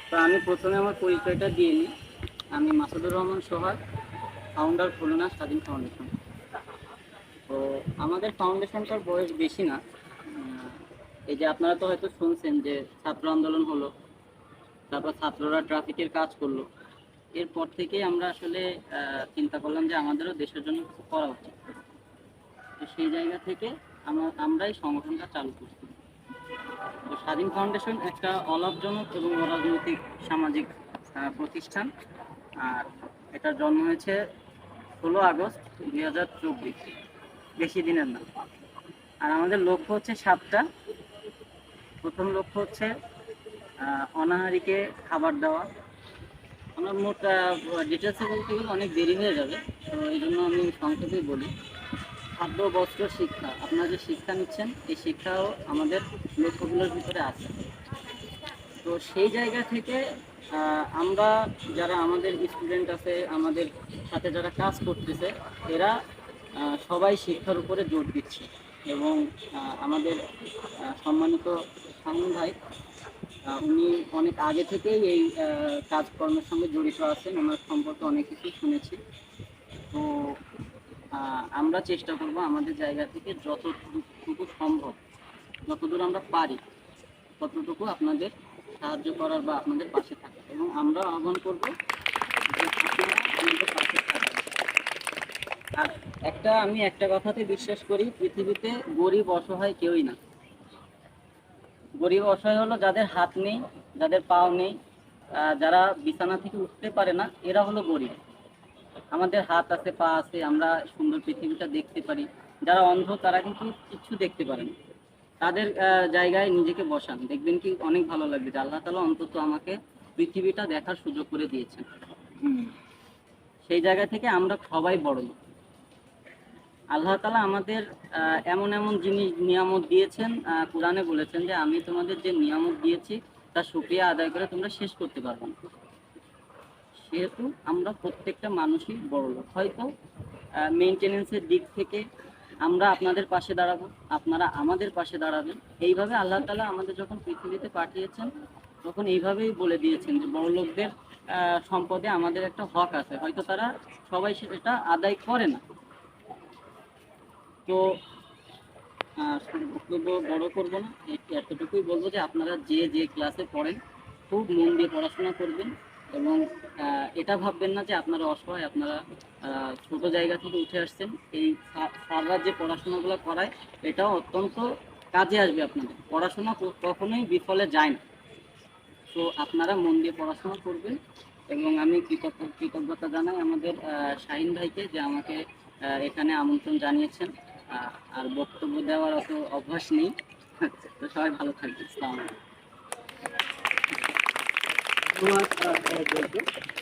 তো আমি প্রথমে আমার পরিচয়টা দিয়ে নিই। আমি মাসুদুর রহমান সোহাগ, ফাউন্ডার খুলনা স্বাধীন ফাউন্ডেশন। তো আমাদের ফাউন্ডেশনটার বয়স বেশি না। এই যে আপনারা তো হয়তো শুনছেন যে ছাত্র আন্দোলন হলো, তারপর ছাত্ররা ট্রাফিকের কাজ করলো। এরপর থেকেই আমরা আসলে চিন্তা করলাম যে আমাদেরও দেশের জন্য কিছু করা উচিত। তো সেই জায়গা থেকে আমরাই সংগঠনটা চালু করছি। তো স্বাধীন ফাউন্ডেশন একটা অলাভজনক এবং অরাজনৈতিক সামাজিক প্রতিষ্ঠান। আর এটার জন্ম হয়েছে 16 আগস্ট 2024, বেশি দিনের না। আর আমাদের লক্ষ্য হচ্ছে 7টা। প্রথম লক্ষ্য হচ্ছে অনাহারীকে খাবার দেওয়া। আমরা মোট ডিটেলসে বলতে গেলে অনেক দেরি হয়ে যাবে, তো এই জন্য আমি সংক্ষেপেই বলি। খাদ্য, বস্ত্র, শিক্ষা, আপনারা যে শিক্ষা নিচ্ছেন এই শিক্ষাও আমাদের লক্ষ্যগুলোর ভিতরে আছে। তো সেই জায়গা থেকে আমরা যারা আমাদের স্টুডেন্ট আছে, আমাদের সাথে যারা কাজ করতেছে, এরা সবাই শিক্ষার উপরে জোর দিচ্ছে। এবং আমাদের সম্মানিত শামীম ভাই, উনি অনেক আগে থেকেই এই কাজকর্মের সঙ্গে জড়িত আছেন। ওনার সম্পর্কে অনেক কিছু শুনেছি। তো আমরা চেষ্টা করব আমাদের জায়গা থেকে যতটুকু সম্ভব, যতদূর আমরা পারি ততটুকু আপনাদের সাহায্য করার বা আপনাদের পাশে থাকার, এবং আমরা আহ্বান করব যে আপনারা আমাদের পাশে থাকবেন। আর আমি একটা কথাতে বিশ্বাস করি, পৃথিবীতে গরিব অসহায় কেউই না। গরিব অসহায় হলো যাদের হাত নেই, যাদের পাও নেই, যারা বিছানা থেকে উঠতে পারে না, এরা হলো গরিব। আমাদের হাত আছে, পা আছে, আমরা সুন্দর পৃথিবীটা দেখতে পারি। যারা অন্ধ তারা কিন্তু কিচ্ছু দেখতে পারে না। তাদের জায়গায় নিজেকে বসান, দেখবেন কি অনেক ভালো লাগবে যে আল্লাহ তাআলা অন্তত আমাকে পৃথিবীটা দেখার সুযোগ করে দিয়েছেন। সেই জায়গা থেকে আমরা সবাই বড় লোক। আল্লাহ তাআলা আমাদের এমন এমন জিনিস নিয়ামত দিয়েছেন, কোরআনে বলেছেন যে আমি তোমাদের যে নিয়ামত দিয়েছি তার শুকরিয়া আদায় করে তোমরা শেষ করতে পারবে না। সেহেতু আমরা প্রত্যেকটা মানুষই বড় লোক। হয়তো মেনটেনেন্সের দিক থেকে আমরা আপনাদের পাশে দাঁড়াবো, আপনারা আমাদের পাশে দাঁড়াবেন। এইভাবে আল্লাহ তাআলা আমাদের যখন পৃথিবীতে পাঠিয়েছেন তখন এইভাবেই বলে দিয়েছেন যে বড় লোকদের সম্পদে আমাদের একটা হক আছে। হয়তো তারা সবাই সেটা আদায় করে না। তো বক্তব্য বড় করব না, এতটুকুই বলবো যে আপনারা যে যে ক্লাসে পড়েন খুব মন দিয়ে পড়াশোনা করবেন। এবং এটা ভাববেন না যে আপনারা অসহায়, আপনারা ছোট জায়গা থেকে উঠে আসছেন। এই স্যাররা যে পড়াশোনাগুলো করায় এটাও অত্যন্ত কাজে আসবে আপনাদের। পড়াশোনা কখনোই বিফলে যায় না। তো আপনারা মন দিয়ে পড়াশোনা করবেন। এবং আমি কৃতজ্ঞতা জানাই আমাদের শাহিন ভাইকে যে আমাকে এখানে আমন্ত্রণ জানিয়েছেন। আর বক্তব্য দেওয়ার অত অভ্যাস নেই। তো সবাই ভালো থাকবেন। আসসালামু আলাইকুম। ধন্যবাদ।